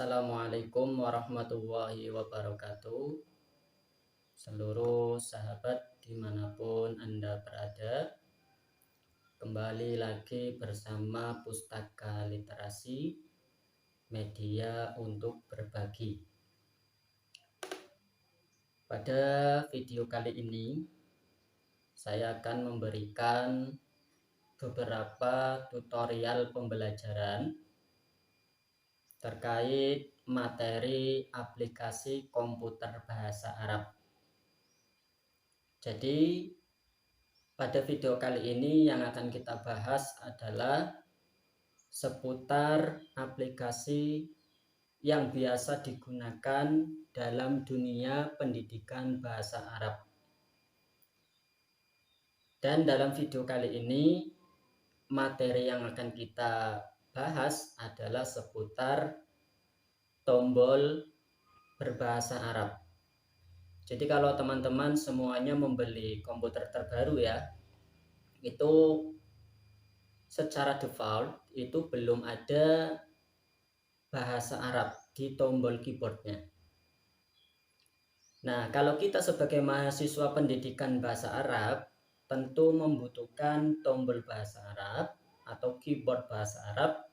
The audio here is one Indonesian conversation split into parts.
Assalamualaikum warahmatullahi wabarakatuh. Seluruh sahabat dimanapun Anda berada, kembali lagi bersama Pustaka Literasi, media untuk berbagi. Pada video kali ini, saya akan memberikan beberapa tutorial pembelajaran terkait materi aplikasi komputer bahasa Arab. Jadi pada video kali ini yang akan kita bahas adalah seputar aplikasi yang biasa digunakan dalam dunia pendidikan bahasa Arab. Dan dalam video kali ini materi yang akan kita bahas adalah seputar tombol berbahasa Arab. Jadi kalau teman-teman semuanya membeli komputer terbaru ya, itu secara default itu belum ada bahasa Arab di tombol keyboardnya. Nah, kalau kita sebagai mahasiswa pendidikan bahasa Arab tentu membutuhkan tombol bahasa Arab atau keyboard bahasa Arab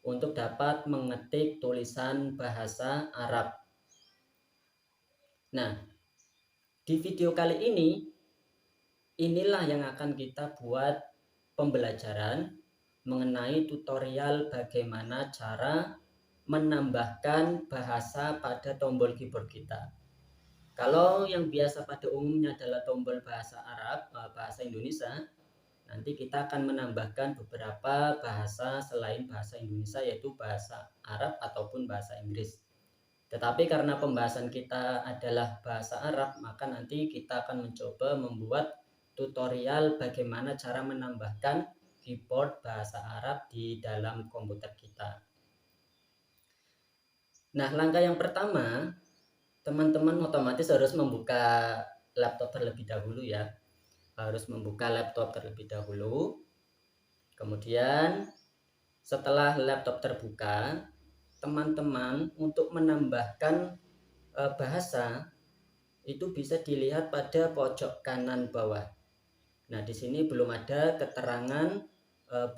untuk dapat mengetik tulisan bahasa Arab. Nah, di video kali ini inilah yang akan kita buat pembelajaran mengenai tutorial bagaimana cara menambahkan bahasa pada tombol keyboard kita. Kalau yang biasa pada umumnya adalah tombol bahasa Arab, bahasa Indonesia, nanti kita akan menambahkan beberapa bahasa selain bahasa Indonesia, yaitu bahasa Arab ataupun bahasa Inggris. Tetapi karena pembahasan kita adalah bahasa Arab, maka nanti kita akan mencoba membuat tutorial bagaimana cara menambahkan keyboard bahasa Arab di dalam komputer kita. Nah, langkah yang pertama, teman-teman otomatis harus membuka laptop terlebih dahulu ya. Harus membuka laptop terlebih dahulu. Kemudian setelah laptop terbuka, teman-teman untuk menambahkan bahasa itu bisa dilihat pada pojok kanan bawah. Nah, di sini belum ada keterangan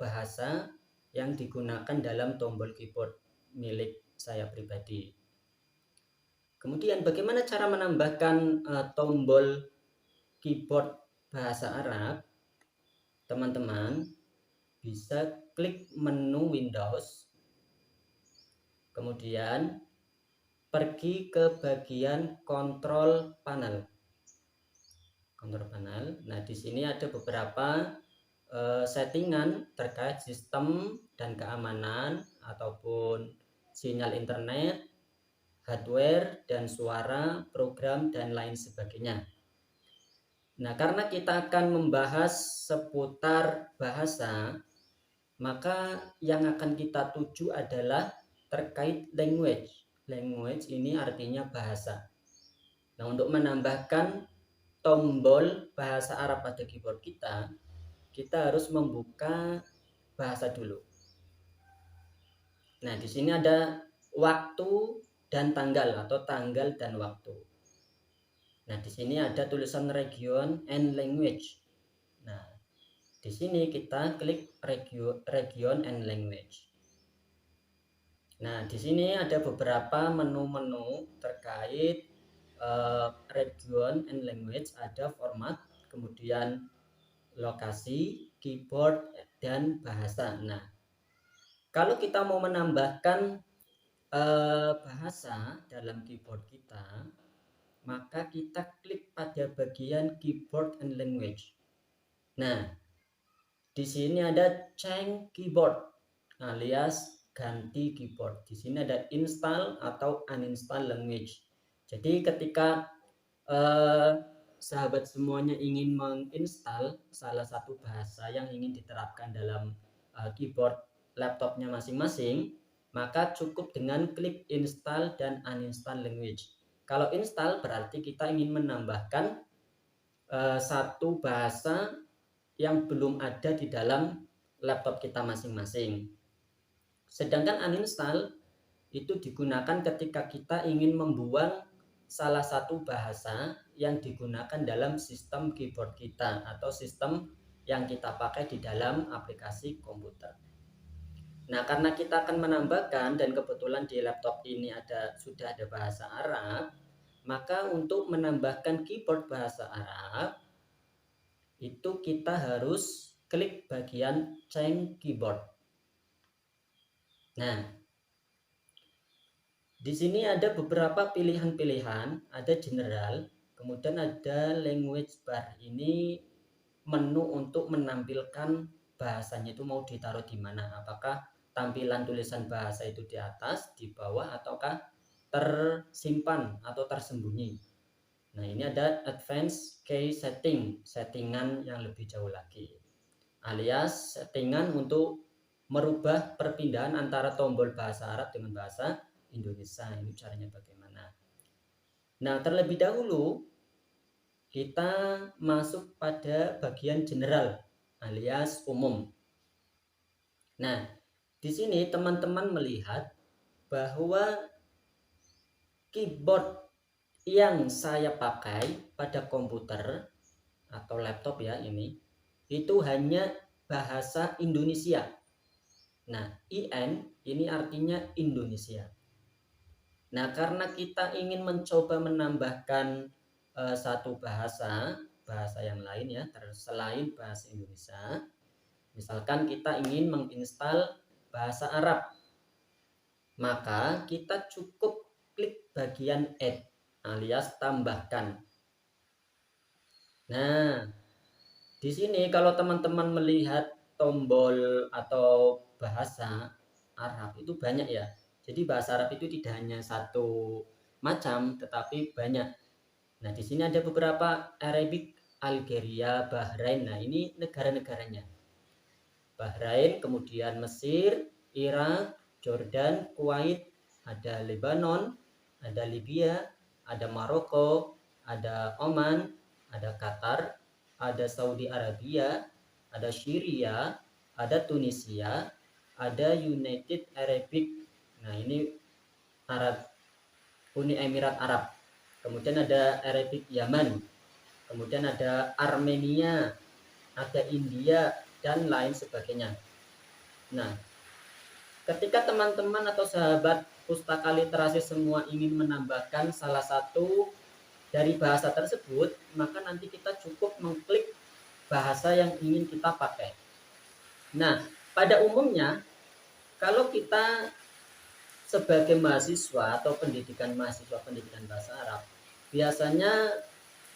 bahasa yang digunakan dalam tombol keyboard milik saya pribadi. Kemudian bagaimana cara menambahkan tombol keyboard bahasa Arab? Teman-teman bisa klik menu Windows, kemudian pergi ke bagian kontrol panel. Nah, di sini ada beberapa settingan terkait sistem dan keamanan ataupun sinyal internet, hardware dan suara, program dan lain sebagainya. Nah, karena kita akan membahas seputar bahasa, maka yang akan kita tuju adalah terkait language. Language ini artinya bahasa. Nah, untuk menambahkan tombol bahasa Arab pada keyboard kita harus membuka bahasa dulu. Nah, di sini ada waktu dan tanggal atau tanggal dan waktu. Nah, di sini ada tulisan region and language. Nah, di sini kita klik region and language. Nah, di sini ada beberapa menu-menu terkait region and language, ada format, kemudian lokasi, keyboard, dan bahasa. Nah, kalau kita mau menambahkan bahasa dalam keyboard kita, maka kita klik pada bagian keyboard and language. Nah, di sini ada change keyboard alias ganti keyboard. Di sini ada install atau uninstall language. Jadi ketika sahabat semuanya ingin menginstal salah satu bahasa yang ingin diterapkan dalam keyboard laptopnya masing-masing, maka cukup dengan klik install dan uninstall language. Kalau install berarti kita ingin menambahkan satu bahasa yang belum ada di dalam laptop kita masing-masing. Sedangkan uninstall itu digunakan ketika kita ingin membuang salah satu bahasa yang digunakan dalam sistem keyboard kita atau sistem yang kita pakai di dalam aplikasi komputer. Nah, karena kita akan menambahkan dan kebetulan di laptop ini sudah ada bahasa Arab, maka untuk menambahkan keyboard bahasa Arab itu kita harus klik bagian change keyboard. Nah, di sini ada beberapa pilihan-pilihan, ada general, kemudian ada language bar. Ini menu untuk menampilkan bahasanya itu mau ditaruh di mana. Apakah tampilan tulisan bahasa itu di atas, di bawah, ataukah tersimpan atau tersembunyi. Nah, ini ada advanced key setting, settingan yang lebih jauh lagi. Alias settingan untuk merubah perpindahan antara tombol bahasa Arab dengan bahasa Indonesia. Ini caranya bagaimana. Nah, terlebih dahulu kita masuk pada bagian general alias umum. Nah, di sini teman-teman melihat bahwa keyboard yang saya pakai pada komputer atau laptop ya itu hanya bahasa Indonesia. Nah, IN ini artinya Indonesia. Nah, karena kita ingin mencoba menambahkan satu bahasa yang lain ya, selain bahasa Indonesia. Misalkan kita ingin menginstal bahasa Arab, maka kita cukup klik bagian add alias tambahkan. Nah, di sini kalau teman-teman melihat tombol atau bahasa Arab itu banyak ya. Jadi bahasa Arab itu tidak hanya satu macam, tetapi banyak. Nah, di sini ada beberapa Arabic, Algeria, Bahrain. Nah, ini negara-negaranya. Bahrain, kemudian Mesir, Irak, Jordan, Kuwait, ada Lebanon, ada Libya, ada Maroko, ada Oman, ada Qatar, ada Saudi Arabia, ada Syria, ada Tunisia, ada United Arabic. Nah, ini Uni Emirat Arab. Kemudian ada Arabic Yaman. Kemudian ada Armenia, ada India dan lain sebagainya. Nah, ketika teman-teman atau sahabat pustaka literasi semua ingin menambahkan salah satu dari bahasa tersebut, maka nanti kita cukup mengklik bahasa yang ingin kita pakai. Nah, pada umumnya kalau kita sebagai mahasiswa atau pendidikan bahasa Arab, biasanya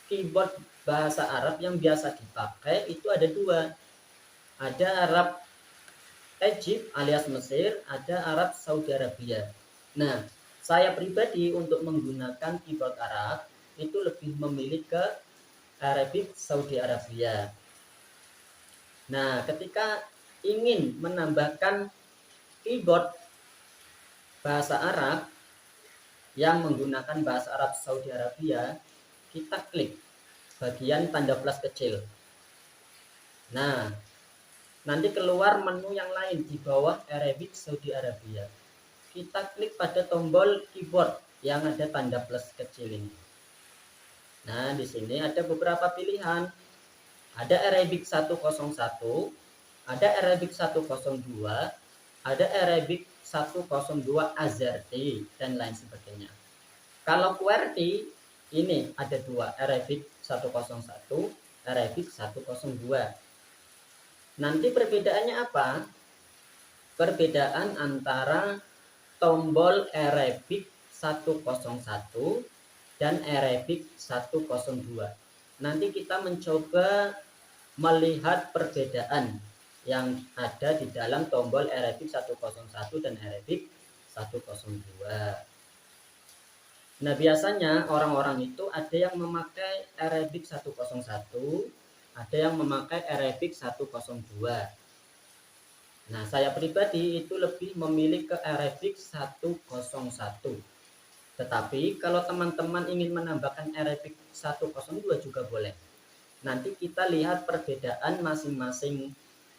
keyboard bahasa Arab yang biasa dipakai itu ada dua. Ada Arab Egypt alias Mesir, ada Arab Saudi Arabia. Nah, saya pribadi untuk menggunakan keyboard Arab itu lebih memilih ke Arabic Saudi Arabia. Nah, ketika ingin menambahkan keyboard bahasa Arab yang menggunakan bahasa Arab Saudi Arabia, kita klik bagian tanda plus kecil. Nah, nanti keluar menu yang lain di bawah Arabic Saudi Arabia. Kita klik pada tombol keyboard yang ada tanda plus kecil ini. Nah, di sini ada beberapa pilihan. Ada Arabic 101, ada Arabic 102, ada Arabic 102 Azerty dan lain sebagainya. Kalau QWERTY ini ada dua, Arabic 101, Arabic 102. Nanti perbedaannya apa? Perbedaan antara tombol Arabic 101 dan Arabic 102. Nanti kita mencoba melihat perbedaan yang ada di dalam tombol Arabic 101 dan Arabic 102. Nah, biasanya orang-orang itu ada yang memakai Arabic 101, ada yang memakai Arabic 102. Nah, saya pribadi itu lebih memilih ke Arabic 101. Tetapi kalau teman-teman ingin menambahkan Arabic 102 juga boleh. Nanti kita lihat perbedaan masing-masing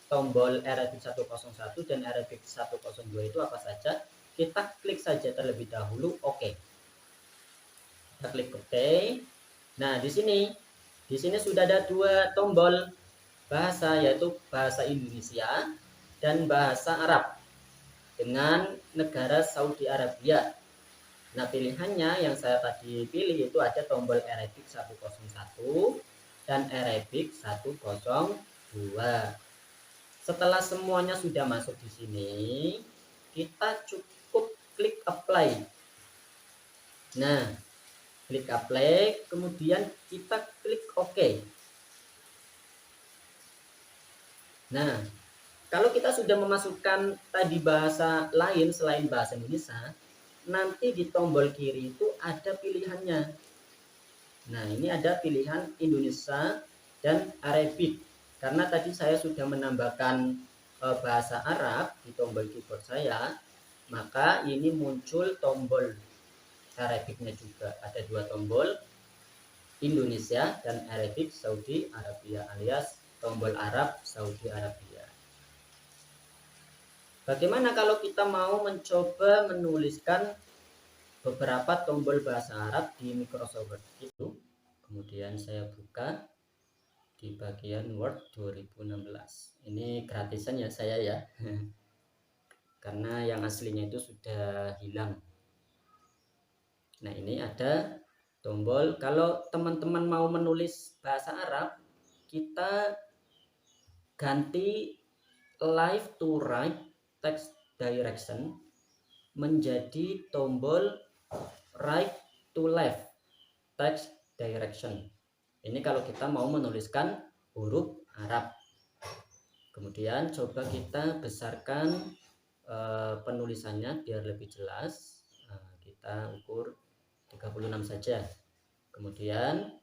tombol Arabic 101 dan Arabic 102 itu apa saja. kita klik saja terlebih dahulu oke. Kita klik oke. Nah, di sini sudah ada dua tombol bahasa, yaitu bahasa Indonesia dan bahasa Arab dengan negara Saudi Arabia. Nah, pilihannya yang saya tadi pilih itu ada tombol Arabic 101 dan Arabic 102. Setelah semuanya sudah masuk di sini, kita cukup klik apply. Nah, klik apply, kemudian kita klik OK. Nah, kalau kita sudah memasukkan tadi bahasa lain selain bahasa Indonesia, nanti di tombol kiri itu ada pilihannya. Nah, ini ada pilihan Indonesia dan Arabic. Karena tadi saya sudah menambahkan bahasa Arab di tombol keyboard saya, maka ini muncul tombol Arabicnya juga. Ada dua tombol, Indonesia dan Arabic Saudi Arabia, alias tombol Arab Saudi Arabia. Bagaimana kalau kita mau mencoba menuliskan beberapa tombol bahasa Arab di Microsoft Word itu? Kemudian saya buka di bagian Word 2016. Ini gratisan ya saya ya. Karena yang aslinya itu sudah hilang. Nah, ini ada tombol. Kalau teman-teman mau menulis bahasa Arab, kita ganti left to right text direction menjadi tombol right to left text direction. Ini kalau kita mau menuliskan huruf Arab. Kemudian coba kita besarkan penulisannya biar lebih jelas. Kita ukur 36 saja. Kemudian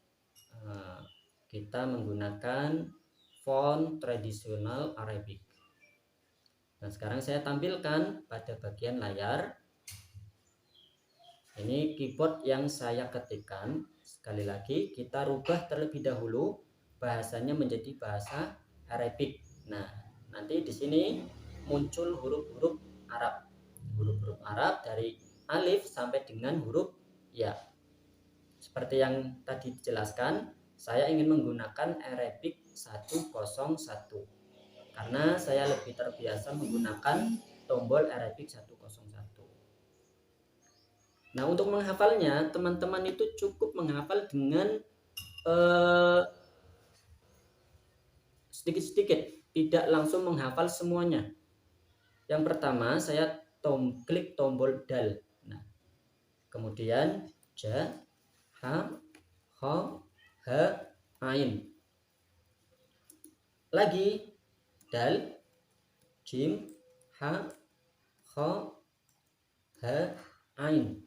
kita menggunakan font tradisional Arabic. Nah, sekarang saya tampilkan pada bagian layar. Ini keyboard yang saya ketikkan. Sekali lagi kita rubah terlebih dahulu bahasanya menjadi bahasa Arabic. Nah, nanti di sini muncul huruf-huruf Arab. Huruf-huruf Arab dari alif sampai dengan huruf ya. Seperti yang tadi dijelaskan, saya ingin menggunakan Arabic 101 karena saya lebih terbiasa menggunakan tombol Arabic 101. Nah, untuk menghafalnya, teman-teman itu cukup menghafal dengan sedikit-sedikit, tidak langsung menghafal semuanya. Yang pertama, saya klik tombol dal. Nah, kemudian ja, ha, ho, ha, ain. Lagi dal, jim, ha, ho, ha, ain.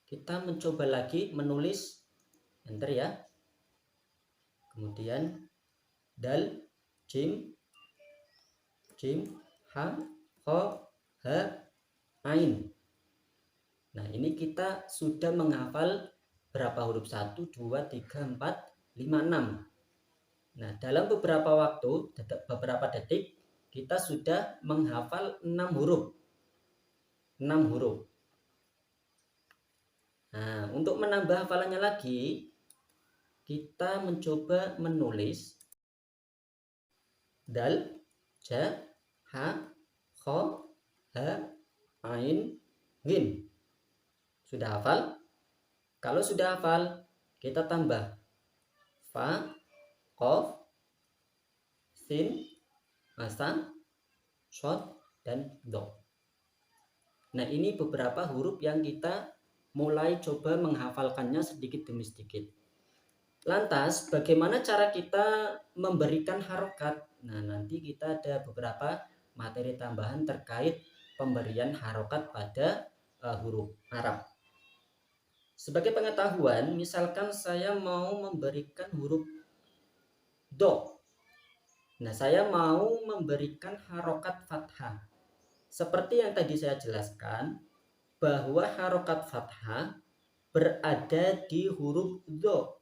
Kita mencoba lagi menulis, enter ya. Kemudian dal, jim, ha, ho, ha, ain. Nah, ini kita sudah menghafal berapa huruf? 1, 2, 3, 4, 5, 6. Nah, dalam beberapa waktu, beberapa detik, kita sudah menghafal 6 huruf. 6 huruf. Nah, untuk menambah hafalannya lagi, kita mencoba menulis dal, ja, ha, ho, ha, ain, ghin. Sudah hafal? Kalau sudah hafal, kita tambah fa, qaf, sin, masa, shod, dan do. Nah, ini beberapa huruf yang kita mulai coba menghafalkannya sedikit demi sedikit. Lantas, bagaimana cara kita memberikan harokat? Nah, nanti kita ada beberapa materi tambahan terkait pemberian harokat pada huruf Arab. Sebagai pengetahuan, misalkan saya mau memberikan huruf do. Nah, saya mau memberikan harokat fathah. Seperti yang tadi saya jelaskan, bahwa harokat fathah berada di huruf do.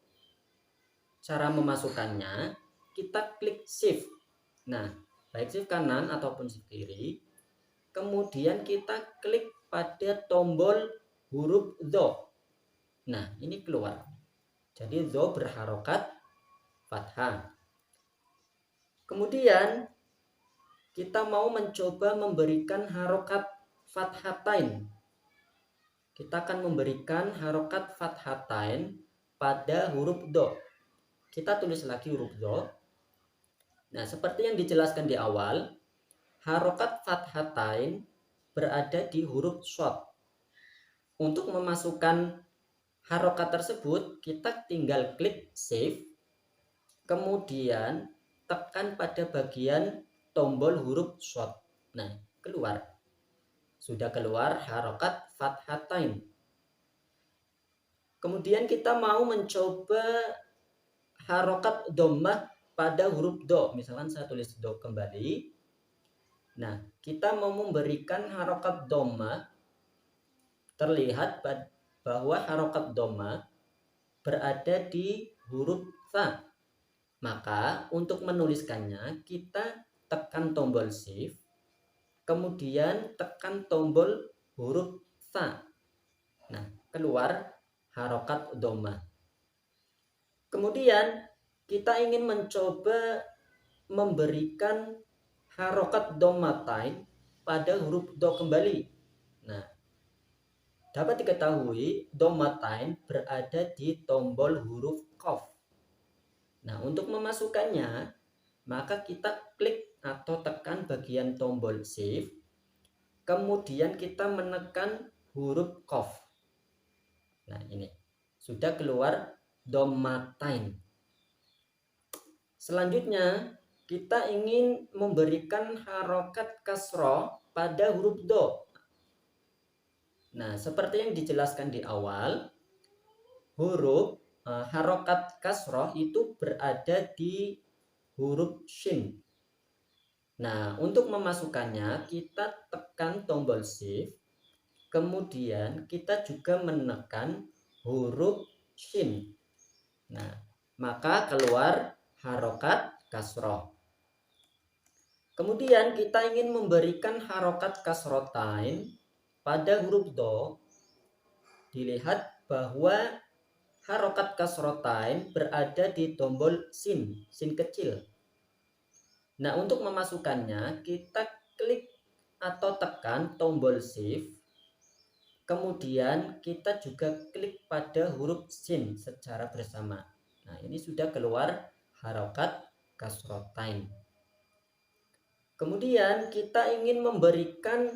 Cara memasukkannya, kita klik shift. Nah, baik shift kanan ataupun shift kiri, kemudian kita klik pada tombol huruf dho. Nah, ini keluar. Jadi dho berharokat fathah. Kemudian kita mau mencoba memberikan harokat fathatain. Kita akan memberikan harokat fathatain pada huruf dho. Kita tulis lagi huruf dho. Nah, seperti yang dijelaskan di awal, harokat fathatain berada di huruf shad. Untuk memasukkan harokat tersebut, kita tinggal klik save, kemudian tekan pada bagian tombol huruf shad. Nah, keluar. Sudah keluar harokat fathatain. Kemudian kita mau mencoba harokat dhammah pada huruf dho. Misalkan saya tulis dho kembali. Nah, kita mau memberikan harokat dhammah. Terlihat bahwa harokat dhammah berada di huruf tha. Maka untuk menuliskannya kita tekan tombol shift, kemudian tekan tombol huruf tha. Nah, keluar harokat dhammah. Kemudian kita ingin mencoba memberikan harokat dhammatain pada huruf dho kembali. Nah, dapat diketahui dhammatain berada di tombol huruf qaf. Nah, untuk memasukkannya, maka kita klik atau tekan bagian tombol shift, kemudian kita menekan huruf qaf. Nah, ini sudah keluar dhammatain. Selanjutnya, kita ingin memberikan harokat kasroh pada huruf dho. Nah, seperti yang dijelaskan di awal, huruf harokat kasroh itu berada di huruf shin. Nah, untuk memasukkannya, kita tekan tombol shift, kemudian kita juga menekan huruf shin. Nah, maka keluar harokat kasroh. Kemudian kita ingin memberikan harokat kasrotain pada huruf dho. Dilihat bahwa harokat kasrotain berada di tombol sin kecil. Nah, untuk memasukkannya kita klik atau tekan tombol shift, kemudian kita juga klik pada huruf sin secara bersama. Nah, ini sudah keluar harokat kasrotain. Kemudian kita ingin memberikan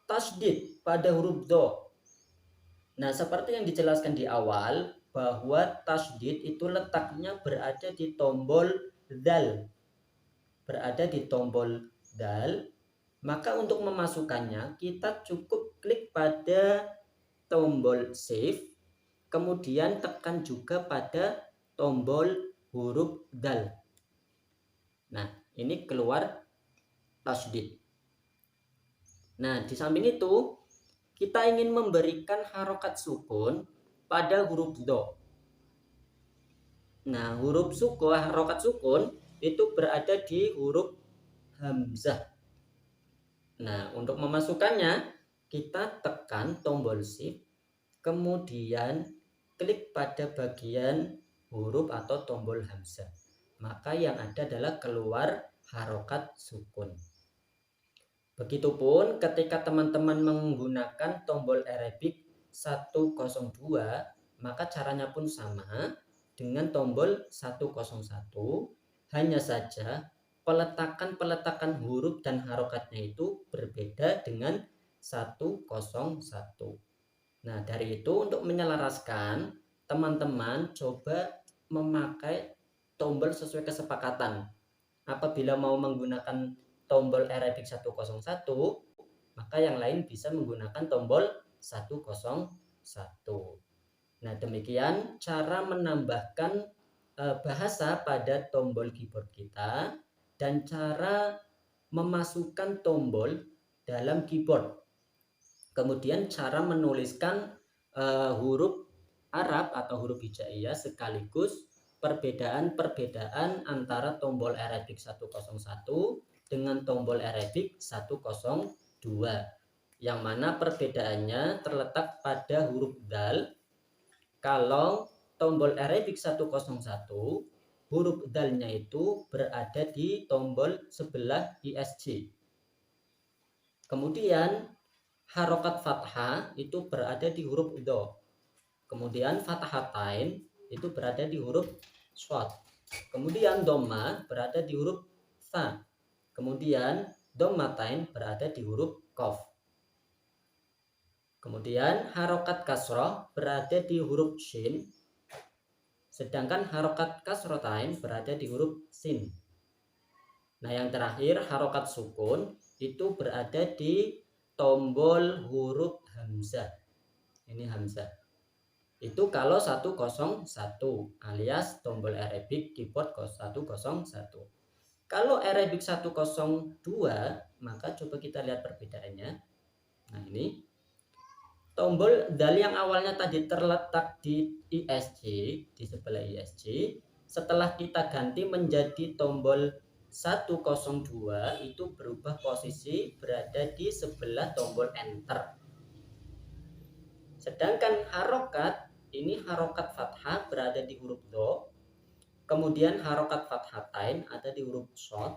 tasdid pada huruf dho. Nah, seperti yang dijelaskan di awal, bahwa tasdid itu letaknya berada di tombol dal. Berada di tombol dal. Maka untuk memasukkannya, kita cukup klik pada tombol shift, kemudian tekan juga pada tombol huruf dal. Nah, ini keluar tasdid. Nah, di samping itu kita ingin memberikan harokat sukun pada huruf dho. Nah, harokat sukun itu berada di huruf hamzah. Nah, untuk memasukkannya kita tekan tombol shift, kemudian klik pada bagian huruf atau tombol hamzah. Maka yang ada adalah keluar harokat sukun. Begitupun ketika teman-teman menggunakan tombol Arabic 102, maka caranya pun sama dengan tombol 101, hanya saja peletakan huruf dan harokatnya itu berbeda dengan 101. Nah, dari itu untuk menyelaraskan, teman-teman coba memakai tombol sesuai kesepakatan. Apabila mau menggunakan tombol Arabic 101, maka yang lain bisa menggunakan tombol 101. Nah, demikian cara menambahkan bahasa pada tombol keyboard kita dan cara memasukkan tombol dalam keyboard. Kemudian cara menuliskan huruf Arab atau huruf hijaiyah sekaligus perbedaan-perbedaan antara tombol Arabic 101 dengan tombol Arabic 102, yang mana perbedaannya terletak pada huruf dal. Kalau tombol Arabic 101, huruf dalnya itu berada di tombol sebelah ISC. Kemudian harokat fathah itu berada di huruf do. Kemudian fathatain itu berada di huruf shad. Kemudian dhamma berada di huruf tha. Kemudian dhammatain berada di huruf qaf. Kemudian harokat kasroh berada di huruf shin. Sedangkan harokat kasrotain berada di huruf sin. Nah, yang terakhir harokat sukun itu berada di tombol huruf hamzah. Ini hamzah. Itu kalau 101 alias tombol Arabic keyboard 101. Kalau Arabic 102, maka coba kita lihat perbedaannya. Nah, ini tombol dal yang awalnya tadi terletak di ISC, di sebelah ISC, setelah kita ganti menjadi tombol 102 itu berubah posisi berada di sebelah tombol enter. Sedangkan harokat, ini harokat fathah berada di huruf do. Kemudian harokat fathatain ada di huruf shad.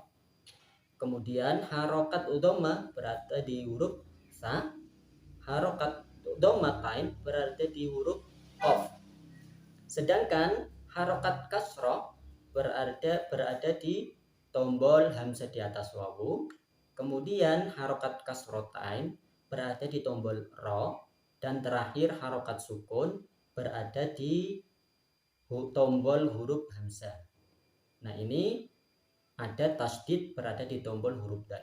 Kemudian harokat udhoma berada di huruf sa. Harokat dhammatain berada di huruf qaf. Sedangkan harokat kasroh berada di tombol hamzah di atas wawu. Kemudian harokat kasrotain berada di tombol ro. Dan terakhir harokat sukun berada di tombol huruf hamzah. Nah, ini ada tasdid berada di tombol huruf dal.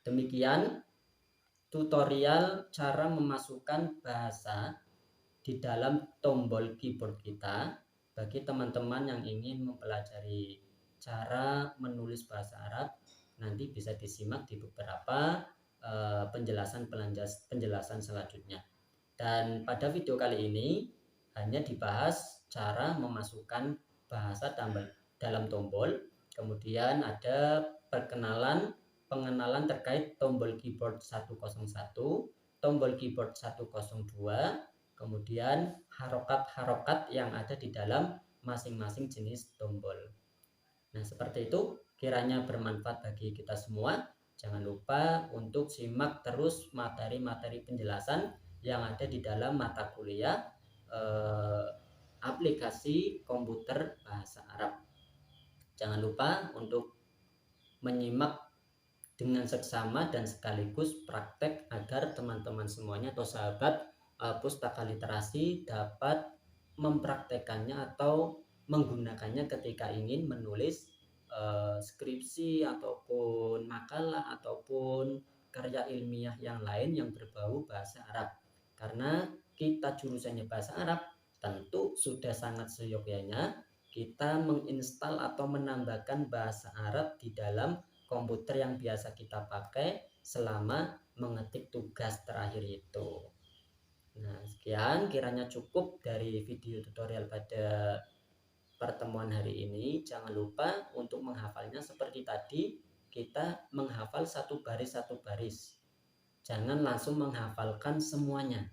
Demikian tutorial cara memasukkan bahasa di dalam tombol keyboard kita bagi teman-teman yang ingin mempelajari cara menulis bahasa Arab. Nanti bisa disimak di beberapa penjelasan selanjutnya. Dan pada video kali ini hanya dibahas cara memasukkan bahasa dalam tombol. Kemudian ada pengenalan terkait tombol keyboard 101, tombol keyboard 102, kemudian harokat-harokat yang ada di dalam masing-masing jenis tombol. Nah, seperti itu, kiranya bermanfaat bagi kita semua. Jangan lupa untuk simak terus materi-materi penjelasan yang ada di dalam mata kuliah aplikasi komputer bahasa Arab. Jangan lupa untuk menyimak dengan seksama dan sekaligus praktek agar teman-teman semuanya atau sahabat pustaka literasi dapat mempraktekannya atau menggunakannya ketika ingin menulis skripsi ataupun makalah ataupun karya ilmiah yang lain yang berbau bahasa Arab. Karena kita jurusannya bahasa Arab, tentu sudah sangat seyogyanya kita menginstal atau menambahkan bahasa Arab di dalam komputer yang biasa kita pakai selama mengetik tugas terakhir itu. Nah, sekian kiranya cukup dari video tutorial pada pertemuan hari ini. Jangan lupa untuk menghafalnya seperti tadi, kita menghafal satu baris. Jangan langsung menghafalkan semuanya.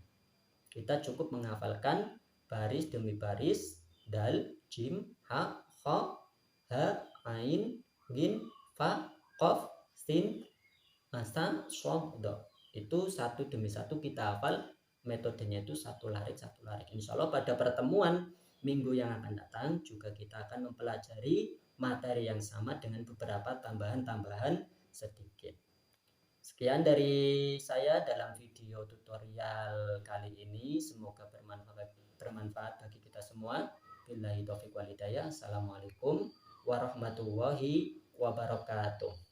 Kita cukup menghafalkan baris demi baris, dal, jim, ha, kha, ha, ain, gin, fa, qaf, sin, masa, shad, do. Itu satu demi satu kita hafal. Metodenya itu satu larik. Insya Allah pada pertemuan minggu yang akan datang juga kita akan mempelajari materi yang sama dengan beberapa tambahan-tambahan sedikit. Sekian dari saya dalam video tutorial kali ini. Semoga bermanfaat bagi kita semua. Billahi taufiq wal hidayah. Assalamualaikum warahmatullahi wabarakatuh.